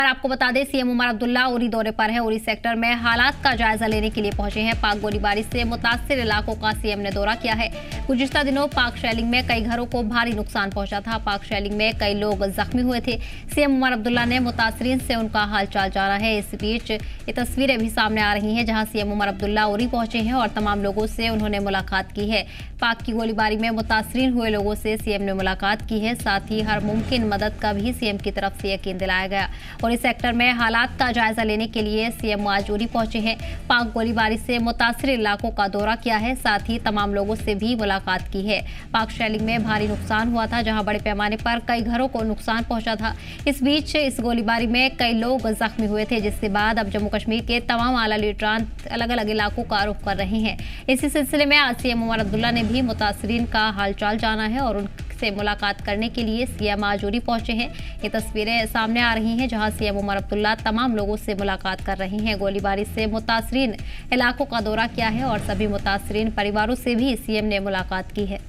आपको बता दें, सीएम उमर अब्दुल्ला उरी दौरे पर है। उरी सेक्टर में हालात का जायजा लेने के लिए पहुंचे हैं। पाक गोलीबारी से मुतासिर इलाकों का सीएम ने दौरा किया है। गुज़िश्ता दिनों पाक शेलिंग में कई घरों को भारी नुकसान पहुंचा था। पाक शेलिंग में कई लोग जख्मी हुए थे। सीएम उमर अब्दुल्ला ने मुतासरीन से उनका हालचाल जाना है। इस बीच ये तस्वीरें भी सामने आ रही हैं, जहां सीएम उमर अब्दुल्ला उरी पहुंचे हैं और तमाम लोगों से उन्होंने मुलाकात की है। पाक की गोलीबारी में मुतासरीन हुए लोगों से सीएम ने मुलाकात की है। साथ ही हर मुमकिन मदद का भी सीएम की तरफ से यकीन दिलाया गया। और इस सेक्टर में हालात का जायजा लेने के लिए सीएम आज उरी पहुंचे हैं। पाक गोलीबारी से मुतासिर इलाकों का दौरा किया है। साथ ही तमाम लोगों से भी मुलाकात की है। पाक शेलिंग में भारी नुकसान हुआ था, जहां बड़े पैमाने पर कई घरों को नुकसान पहुंचा था। इस बीच इस गोलीबारी में कई लोग जख्मी हुए थे, जिसके बाद अब जम्मू कश्मीर के तमाम आला लीडरान अलग अलग इलाकों का रुख कर रहे हैं। इसी सिलसिले में आज सीएम उमर अब्दुल्ला ने भी मुतासरीन का हालचाल जाना है और उनसे मुलाकात करने के लिए सीएम आज उरी पहुंचे हैं। ये तस्वीरें सामने आ रही हैं, जहां सीएम उमर अब्दुल्ला तमाम लोगों से मुलाकात कर रहे हैं। गोलीबारी से मुतासरीन इलाकों का दौरा किया है और सभी मुतासरीन परिवारों से भी सीएम ने मुलाकात की है।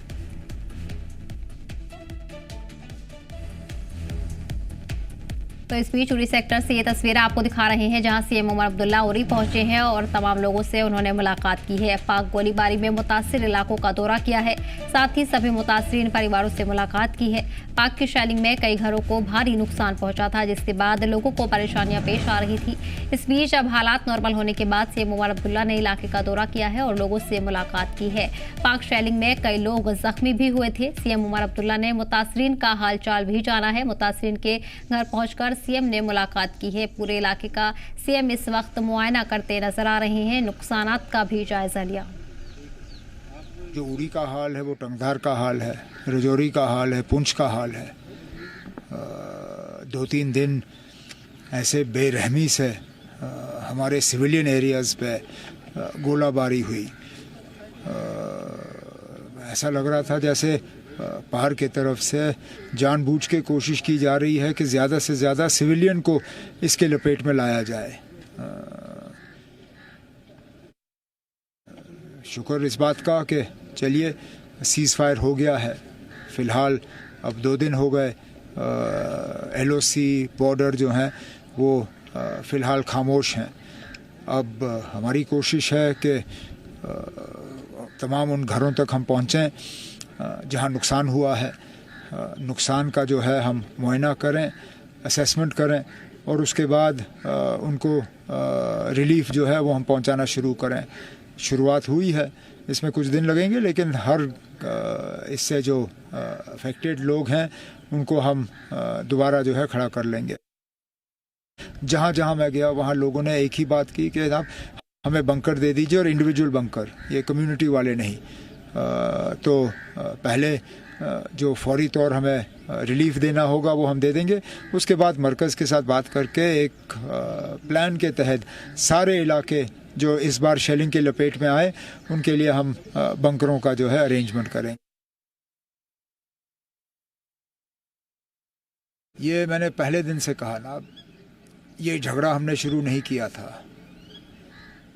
तो इस बीच उरी सेक्टर से ये तस्वीरें आपको दिखा रहे हैं, जहां सीएम उमर अब्दुल्ला उरी पहुंचे हैं और तमाम लोगों से उन्होंने मुलाकात की है। पाक गोलीबारी में मुतासिर इलाकों का दौरा किया है। साथ ही सभी मुतासरीन परिवारों से मुलाकात की है। पाक की शेलिंग में कई घरों को भारी नुकसान पहुंचा था, जिसके बाद लोगों को परेशानियां पेश आ रही थी। इस बीच अब हालात नॉर्मल होने के बाद सीएम उमर अब्दुल्ला ने इलाके का दौरा किया है और लोगों से मुलाकात की है। पाक शेलिंग में कई लोग जख्मी भी हुए थे। सीएम उमर अब्दुल्ला ने मुतासरीन का हालचाल भी जाना है। मुतासरीन के घर पहुंचकर सीएम ने मुलाकात की है। पूरे इलाके का सीएम इस वक्त मुआयना करते नजर आ रहे हैं। नुकसानात का भी जायजा लिया। जो उरी का हाल है वो टंगधार का हाल है, रजौरी का हाल है, पुंछ का हाल है। 2-3 दिन ऐसे बेरहमी से हमारे सिविलियन एरियाज़ पे गोलाबारी हुई। ऐसा लग रहा था जैसे पार की तरफ से जानबूझ के कोशिश की जा रही है कि ज़्यादा से ज़्यादा सिविलियन को इसके लपेट में लाया जाए। शुक्र इस बात का कि चलिए सीज़ फायर हो गया है। फ़िलहाल अब 2 दिन हो गए। LOC बॉर्डर जो हैं वो फ़िलहाल खामोश हैं। अब हमारी कोशिश है कि तमाम उन घरों तक हम पहुँचें जहाँ नुकसान हुआ है। नुकसान का जो है हम मुआयना करें, असेसमेंट करें और उसके बाद उनको रिलीफ जो है वो हम पहुँचाना शुरू करें। शुरुआत हुई है, इसमें कुछ दिन लगेंगे, लेकिन हर इससे जो अफेक्टेड लोग हैं उनको हम दोबारा जो है खड़ा कर लेंगे। जहाँ जहाँ मैं गया वहाँ लोगों ने एक ही बात की कि आप हमें बंकर दे दीजिए, और इंडिविजुअल बंकर, ये कम्युनिटी वाले नहीं। तो पहले जो फौरी तौर हमें रिलीफ देना होगा वो हम दे देंगे। उसके बाद मरकज़ के साथ बात करके एक प्लान के तहत सारे इलाके जो इस बार शेलिंग के लपेट में आए उनके लिए हम बंकरों का जो है अरेंजमेंट करेंगे। ये मैंने पहले दिन से कहा ना, ये झगड़ा हमने शुरू नहीं किया था।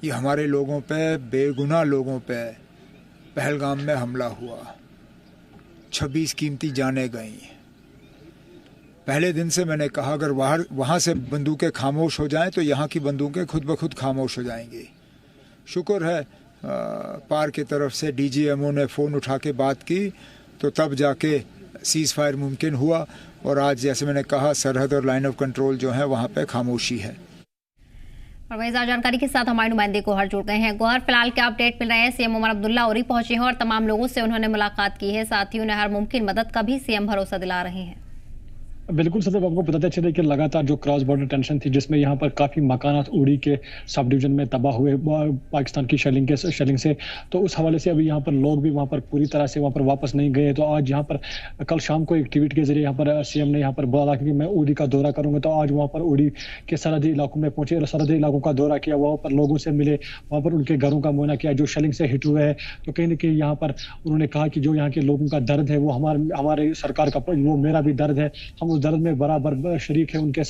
ये हमारे लोगों पे, बेगुनाह लोगों पे पहलगाम में हमला हुआ। 26 कीमती जानें गईं। पहले दिन से मैंने कहा अगर वहाँ से बंदूकें खामोश हो जाएं तो यहाँ की बंदूकें खुद ब खुद खामोश हो जाएंगी। शुक्र है पार की तरफ से DGMO ने फ़ोन उठा के बात की तो तब जाके सीज़ फायर मुमकिन हुआ। और आज जैसे मैंने कहा सरहद और लाइन ऑफ कंट्रोल जो है वहाँ पे खामोशी है। और वही जानकारी के साथ हमारे नुमाइंदे गौहर जुड़ गए हैं। गौहर, फिलहाल क्या अपडेट मिल रहे हैं? सीएम उमर अब्दुल्ला उरी पहुंचे हैं और तमाम लोगों से उन्होंने मुलाकात की है। साथ ही उन्हें हर मुमकिन मदद का भी सीएम भरोसा दिला रहे हैं। बिल्कुल सर, आपको बताते चले कि लगातार जो क्रॉस बॉर्डर टेंशन थी, जिसमें यहाँ पर काफ़ी मकानात उड़ी के सब डिवीजन में तबाह हुए पाकिस्तान की शेलिंग से, तो उस हवाले से अभी यहाँ पर लोग भी वहाँ पर पूरी तरह से वहाँ पर वापस नहीं गए। तो आज यहाँ पर कल शाम को एक ट्वीट के जरिए यहाँ पर सीएम ने यहाँ पर बोला कि मैं उड़ी का दौरा करूँगा। तो आज वहाँ पर उड़ी के सरहदी इलाकों में पहुंचे और सरहदी इलाकों का दौरा किया। वहाँ पर लोगों से मिले, वहाँ पर उनके घरों का मुआयना किया जो शेलिंग से हिट हुए हैं। तो कहीं ना कहीं यहाँ पर उन्होंने कहा कि जो यहाँ के लोगों का दर्द है वो हमारे सरकार का, वो मेरा भी दर्द है। हम उस दर्द में बराबर शरीक है उनके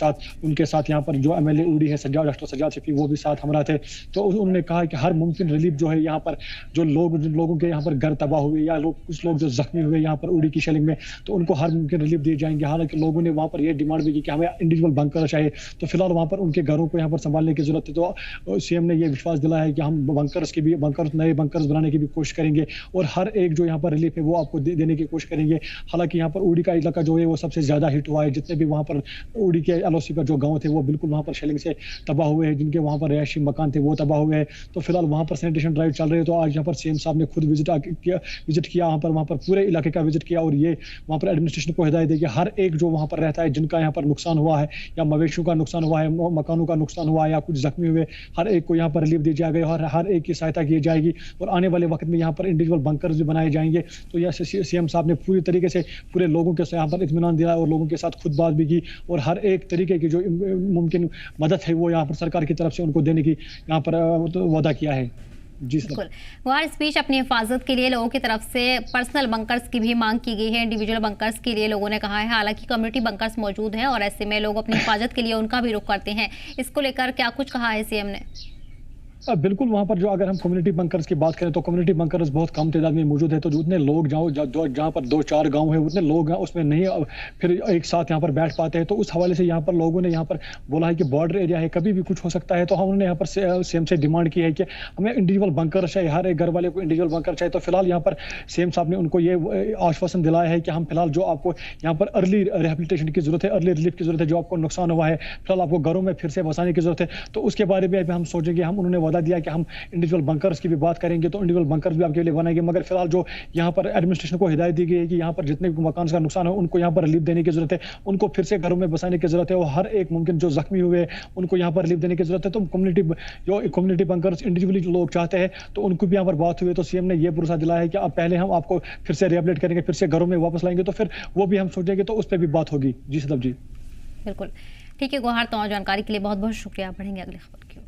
साथ यहाँ पर जो एमएलए उड़ी है सज्जाद डॉक्टर सज्जाद शफी वो भी साथ हमरा थे। तो उन्होंने कहा कि हर मुमकिन रिलीफ जो है यहाँ पर जिन लोगों के यहाँ पर घर तबाह हुए या कुछ लोग जो जख्मी हुए यहाँ पर उड़ी की शेलिंग में, तो उनको हर मुमकिन रिलीफ दिए जाएंगे। हालांकि लोगों ने वहाँ पर यह डिमांड भी की कि हमें इंडिविजुअल बंकर चाहिए, तो फिलहाल वहाँ पर उनके घरों को यहाँ पर संभालने की जरूरत है। तो सीएम ने यह विश्वास दिलाया है कि हम नए बंकर्स बनाने की भी कोशिश करेंगे और हर एक जो यहाँ पर रिलीफ है वो आपको देने की कोशिश करेंगे। हालांकि यहाँ पर उड़ी का इलाका जो है वो सबसे ज्यादा हिट हुआ है। जितने भी वहाँ पर उड़ी के एलओसी पर जो गाँव थे वो बिल्कुल वहाँ पर शेलिंग से तबाह हुए हैं, जिनके वहाँ पर रिहायशी मकान थे वो तबाह हुए हैं। तो फिलहाल वहाँ पर सैनिटेशन ड्राइव चल रही है। तो आज यहाँ पर सीएम साहब ने खुद विजिट किया वहाँ पर पूरे इलाके का विजिट किया और ये वहाँ पर एडमिनिस्ट्रेशन को हिदायत दी कि हर एक जो वहाँ पर रहता है, जिनका यहाँ पर नुकसान हुआ है या मवेशियों का नुकसान हुआ है, मकानों का नुकसान हुआ है या कुछ जख्मी हुए, हर एक को यहाँ पर रिलीफ दी जाएगी और हर एक की सहायता की जाएगी। और आने वाले वक्त में यहाँ पर इंडिविजुअल बंकर्स भी बनाए जाएंगे। तो यह सीएम साहब ने पूरी तरीके से पूरे लोगों के यहाँ पर इत्मीनान दिया और लोगों के साथ खुद बात भी की और हर एक तरीके की जो मुमकिन मदद है वो यहाँ पर सरकार की तरफ से उनको देने की यहाँ पर वादा किया है। जी बिल्कुल। वहाँ इस बीच अपनी हिफाजत के लिए लोगों की तरफ से पर्सनल बंकर्स की भी मांग की गई है। इंडिविजुअल बंकर्स के लिए लोगों ने कहा है, हालांकि कम्युनिटी बंकर्स मौजूद हैं और ऐसे में लोग अपनी हिफाजत के लिए उनका भी रुख करते हैं। इसको लेकर क्या कुछ कहा है सीएम ने? बिल्कुल, वहाँ पर जो अगर हम कम्युनिटी बंकर्स की बात करें तो कम्युनिटी बंकर्स बहुत कम तादाद में मौजूद है। तो उतने लोग जहाँ पर 2-4 गांव है उतने लोग हैं उसमें नहीं फिर एक साथ यहाँ पर बैठ पाते हैं। तो उस हवाले से यहाँ पर लोगों ने यहाँ पर बोला है कि बॉर्डर एरिया है, कभी भी कुछ हो सकता है। तो हमने यहाँ पर सीएम से डिमांड की है कि हमें इंडिविजुअल बंकर चाहिए, हर एक घर वाले को इंडिविजुअल बंकर चाहिए। तो फिलहाल यहाँ पर सीएम साहब ने उनको ये आश्वासन दिलाया है कि हम फिलहाल जो आपको यहाँ पर अर्ली रिहेबिलिटेशन की जरूरत है, अर्ली रिलीफ की जरूरत है, जो आपको नुकसान हुआ है फिलहाल आपको घरों में फिर से बसाने की जरूरत है, तो उसके बारे में हम सोचेंगे। उन्होंने वादा दिया कि हम इंडिविजुअल बंकर्स की भी बात करेंगे, तो इंडिविजुअल बंकर्स भी आपके लिए बनाएंगे। मगर फिलहाल जो यहाँ पर एडमिनिस्ट्रेशन को हिदायत दी गई है कि यहाँ पर जितने भी मकान का नुकसान है उनको यहाँ पर रिलीफ देने की जरूरत है, उनको फिर से घरों में बसाने की जरूरत है और हर एक मुमकिन जो जख्मी हुए उनको यहाँ पर रिलीफ देने की जरूरत है। तो कम्युनिटी बंकर्स इंडिविजुअली लोग चाहते हैं तो उनको भी यहाँ पर बात हुई। तो सीएम ने यह भरोसा दिलाया है कि अब पहले हम आपको फिर से रिहेबिलिटेट करेंगे, फिर से घरों में वापस लाएंगे, तो फिर वो भी हम सोचेंगे तो उस पर भी बात होगी। जी सदब जी। बिल्कुल ठीक है। गोहार, तो जानकारी के लिए बहुत बहुत शुक्रिया। बढ़ेंगे अगली खबर की ओर।